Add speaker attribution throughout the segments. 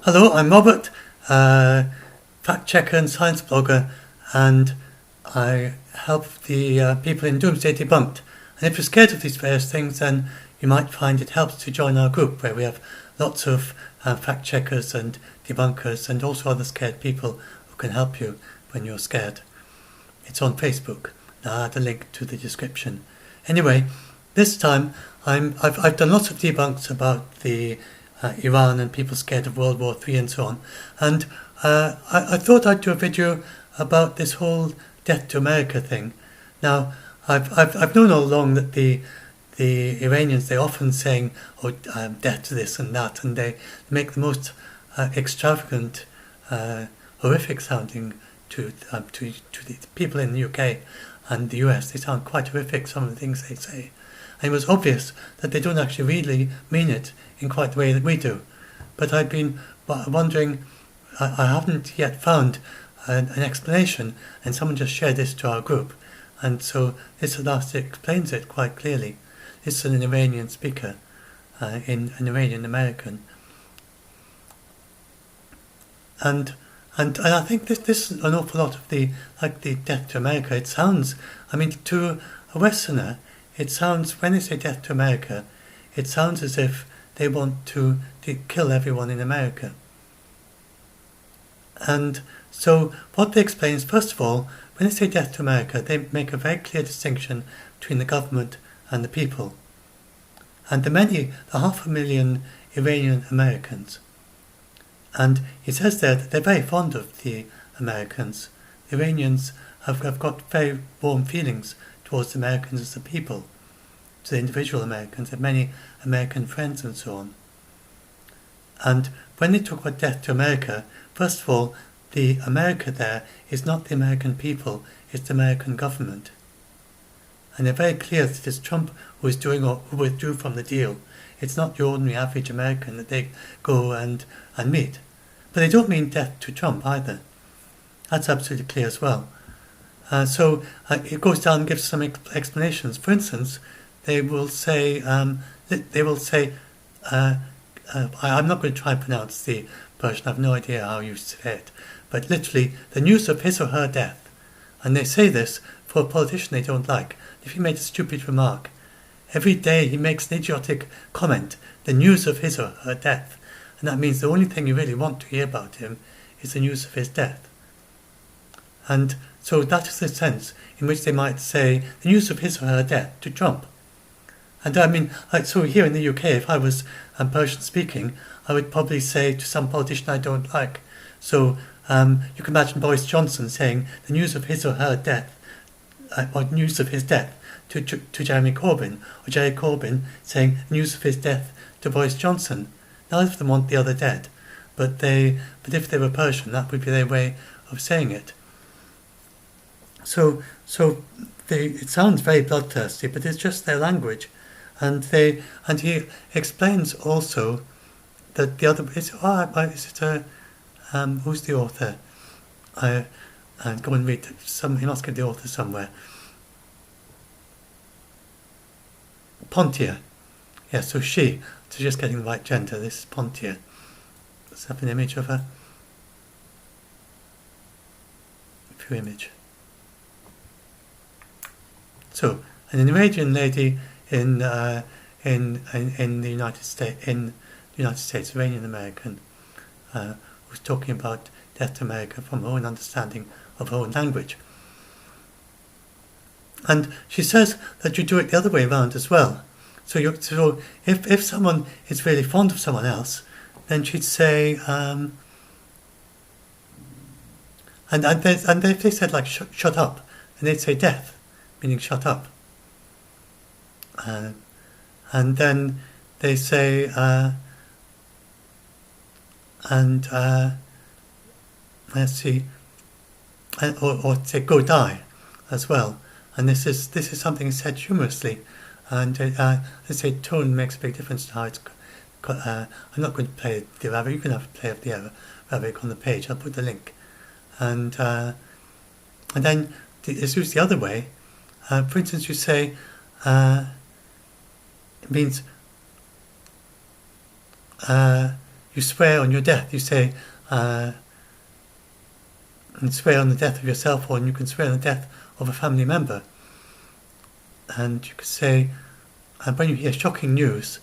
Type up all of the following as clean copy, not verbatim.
Speaker 1: Hello, I'm Robert, fact checker and science blogger, and I help the people in Doomsday debunked. And if you're scared of these various things, then you might find it helps to join our group where we have lots of fact checkers and debunkers and also other scared people who can help you when you're scared. It's on Facebook. I'll add a link to the description. Anyway, this time I've done lots of debunks about the Iran and people scared of World War III and so on. And I thought I'd do a video about this whole death to America thing. Now, I've known all along that the Iranians, they're often saying, death to this and that, and they make the most extravagant, horrific sounding to the people in the UK and the US. They sound quite horrific, some of the things they say. And it was obvious that they don't actually really mean it in quite the way that we do. But I've been wondering, I haven't yet found an explanation, and someone just shared this to our group. And so this at last explains it quite clearly. This is an Iranian speaker, in an Iranian American. And I think this is an awful lot of the death to America. It sounds, to a Westerner, it sounds, when they say death to America, it sounds as if they want to kill everyone in America. And so what they explain is, first of all, when they say death to America, they make a very clear distinction between the government and the people. And the 500,000 Iranian Americans. And he says there that they're very fond of the Americans. The Iranians have got very warm feelings towards the Americans as a people, to the individual Americans. They have many American friends and so on. And when they talk about death to America, first of all, the America there is not the American people, it's the American government. And they're very clear that it's Trump who is doing or who withdrew from the deal. It's not the ordinary average American that they go and meet. But they don't mean death to Trump either. That's absolutely clear as well. So it goes down and gives some explanations. For instance, they will say, I'm not going to try and pronounce the Persian, I have no idea how you say it, but literally, the news of his or her death. And they say this for a politician they don't like. If he made a stupid remark, every day he makes an idiotic comment, the news of his or her death. And that means the only thing you really want to hear about him is the news of his death. And so that is the sense in which they might say the news of his or her death to Trump. And so here in the UK, if I was Persian speaking, I would probably say to some politician I don't like. So you can imagine Boris Johnson saying the news of his or her death, or news of his death to Jeremy Corbyn, or Jeremy Corbyn saying news of his death to Boris Johnson. Neither of them want the other dead, but if they were Persian, that would be their way of saying it. So it sounds very bloodthirsty, but it's just their language, and he explains also that the other who's the author? Go and read some. He must get the author somewhere. Pontier, yes. So just getting the right gender. This is Pontier. Let's have an image of her. View image. So, an Iranian lady in the United States, Iranian American, who's talking about death to America from her own understanding of her own language. And she says that you do it the other way around as well. So if someone is really fond of someone else, then she'd say, and if they said like shut up, and they'd say death, meaning shut up. And then they say, let's see, or say go die as well. And this is something said humorously, and let's say tone makes a big difference to how it's. I'm not going to play the Arabic. You can have a play of the Arabic on the page. I'll put the link, and then it's used the other way. For instance, you say it means you swear on your death. You say, and swear on the death of yourself, or you can swear on the death of a family member. And you could say, when you hear shocking news,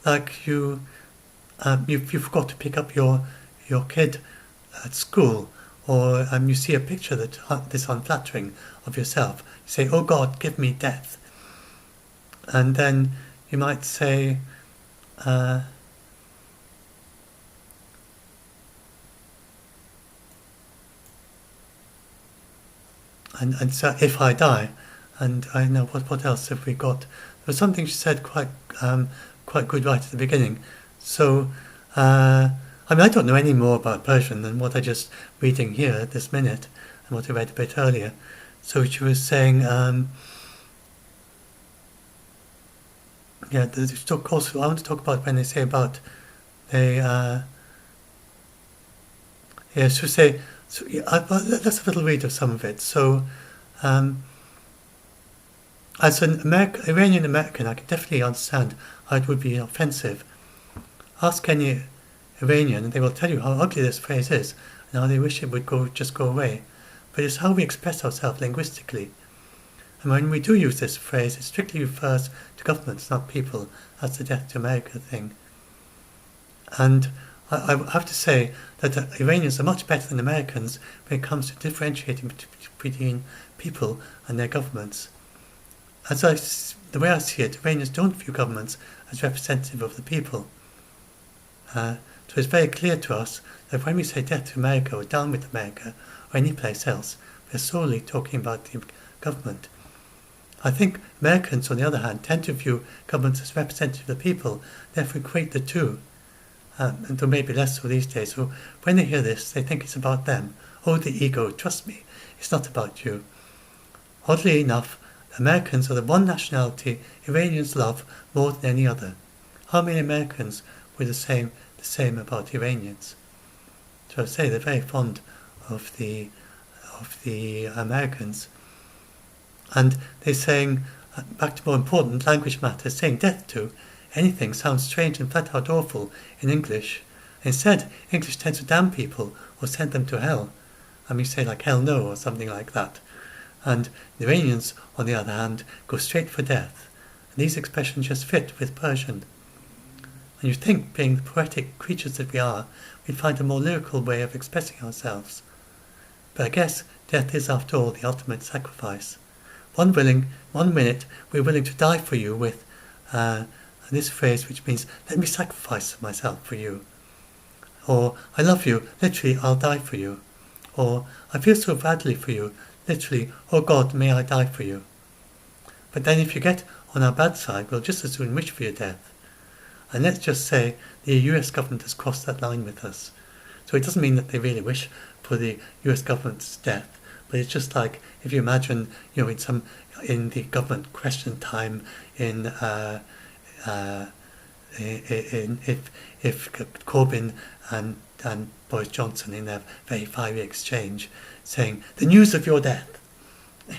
Speaker 1: like you forgot to pick up your kid at school, or you see a picture that's unflattering of yourself, you say, "Oh God, give me death." And then you might say, and so if I die, and I know what else have we got? There was something she said quite good right at the beginning. So I don't know any more about Persian than what I just reading here at this minute, and what I read a bit earlier. So she was saying, of course, I want to talk about when they say about she would say. So let's have a little read of some of it. So, as an Iranian American, I can definitely understand how it would be offensive. Ask any Iranian, and they will tell you how ugly this phrase is, and how they wish it would just go away. But it's how we express ourselves linguistically. And when we do use this phrase, it strictly refers to governments, not people. That's the Death to America thing. And I have to say that the Iranians are much better than Americans when it comes to differentiating between people and their governments. The way I see it, Iranians don't view governments as representative of the people. So it's very clear to us that when we say death to America or down with America or any place else, we're solely talking about the government. I think Americans, on the other hand, tend to view governments as representative of the people, therefore equate the two. And though maybe less so these days. So when they hear this, they think it's about them. Oh, the ego, trust me, it's not about you. Oddly enough, Americans are the one nationality Iranians love more than any other. How many Americans were the same about Iranians? So I say they're very fond of the Americans. And they're saying, back to more important language matters, saying death to anything sounds strange and flat out awful in English. Instead, English tends to damn people or send them to hell. And we say like hell no or something like that. And the Iranians, on the other hand, go straight for death. And these expressions just fit with Persian. And you think, being the poetic creatures that we are, we'd find a more lyrical way of expressing ourselves. But I guess death is, after all, the ultimate sacrifice. One minute we're willing to die for you with this phrase, which means, let me sacrifice myself for you. Or, I love you, literally, I'll die for you. Or, I feel so badly for you, literally, oh God, may I die for you. But then if you get on our bad side, we'll just as soon wish for your death. And let's just say the US government has crossed that line with us. So it doesn't mean that they really wish for the US government's death, but it's just like, if you imagine, in the government question time if Corbyn and Boris Johnson in their very fiery exchange saying the news of your death,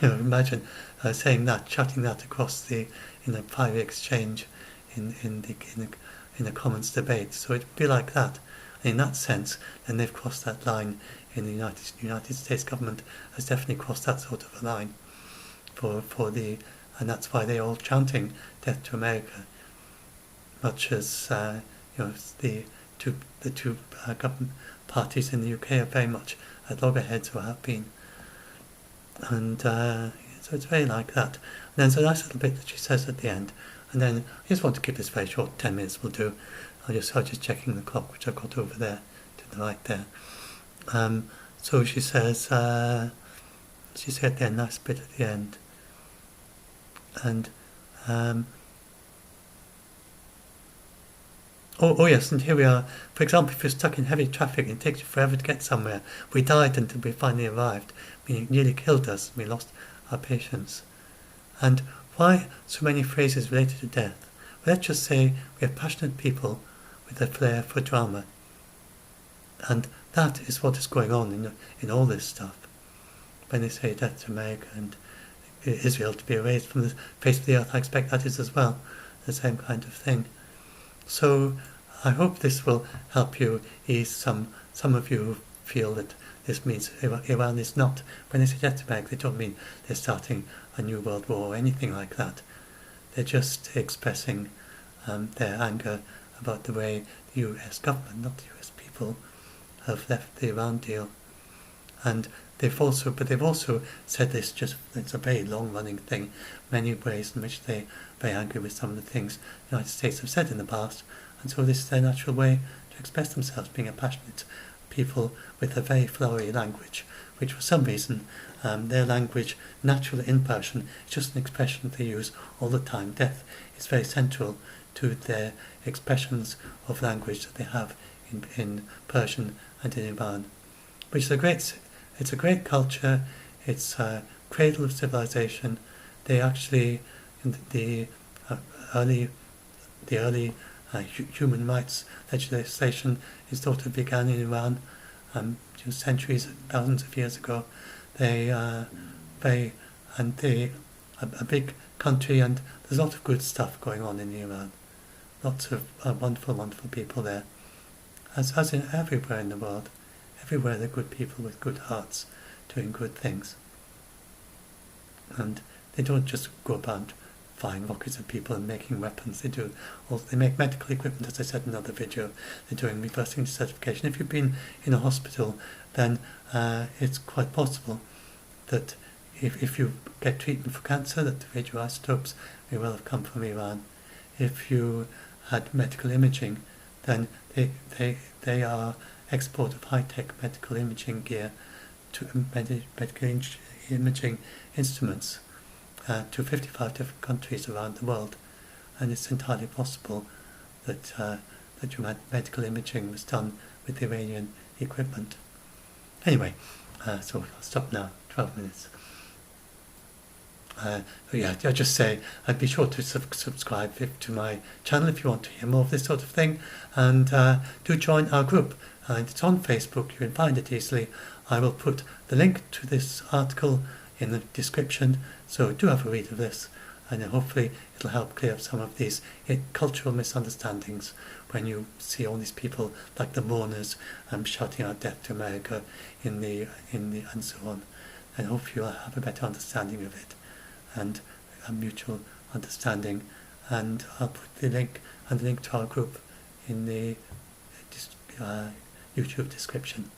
Speaker 1: imagine saying that, shouting that across in a fiery exchange in the Commons debate. So it'd be like that. And in that sense, then they've crossed that line. In the United States government has definitely crossed that sort of a line and that's why they're all chanting death to America. Much as the two government parties in the UK are very much at loggerheads or have been, and so it's very like that. And then there's a nice little bit that she says at the end, and then I just want to keep this very short. 10 minutes will do. I was just checking the clock, which I've got over there to the right there. So she says, she said there, nice bit at the end, and oh yes, and here we are. For example, if you're stuck in heavy traffic and it takes you forever to get somewhere, we died until we finally arrived, meaning it nearly killed us, and we lost our patience. And why so many phrases related to death? Well, let's just say we are passionate people with a flair for drama. And that is what is going on in all this stuff. When they say death to America and Israel to be erased from the face of the earth, I expect that is as well the same kind of thing. So I hope this will help you ease some of you who feel that this means Iran is not, when they suggest America, they don't mean they're starting a new world war or anything like that. They're just expressing their anger about the way the US government, not the US people, have left the Iran deal. And they've also said this, it's a very long-running thing, many ways in which they're very angry with some of the things the United States have said in the past, and so this is their natural way to express themselves, being a passionate people with a very flowery language, which for some reason, their language, natural in Persian, is just an expression they use all the time. Death is very central to their expressions of language that they have in Persian and in Iran, which is it's a great culture. It's a cradle of civilization. They actually, in the early human rights legislation is thought to have begun in Iran centuries, thousands of years ago. A big country, and there's a lot of good stuff going on in Iran. Lots of wonderful, wonderful people there, as in everywhere in the world. Everywhere there are good people with good hearts doing good things. And they don't just go about flying rockets at people and making weapons. They make medical equipment, as I said in another video. They're doing reversing desertification. If you've been in a hospital, then it's quite possible that if you get treatment for cancer, that the radioisotopes may well have come from Iran. If you had medical imaging, then they are export of high-tech medical imaging gear to medical imaging instruments to 55 different countries around the world, and it's entirely possible that your medical imaging was done with Iranian equipment. Anyway, so I'll stop now. 12 minutes. I'll just say, I'd be sure to subscribe to my channel if you want to hear more of this sort of thing, and do join our group. And it's on Facebook, you can find it easily. I will put the link to this article in the description, so do have a read of this, and hopefully it'll help clear up some of these cultural misunderstandings when you see all these people like the mourners shouting out death to America in the and so on. And hopefully you'll have a better understanding of it and a mutual understanding. And I'll put the link to our group in the YouTube description.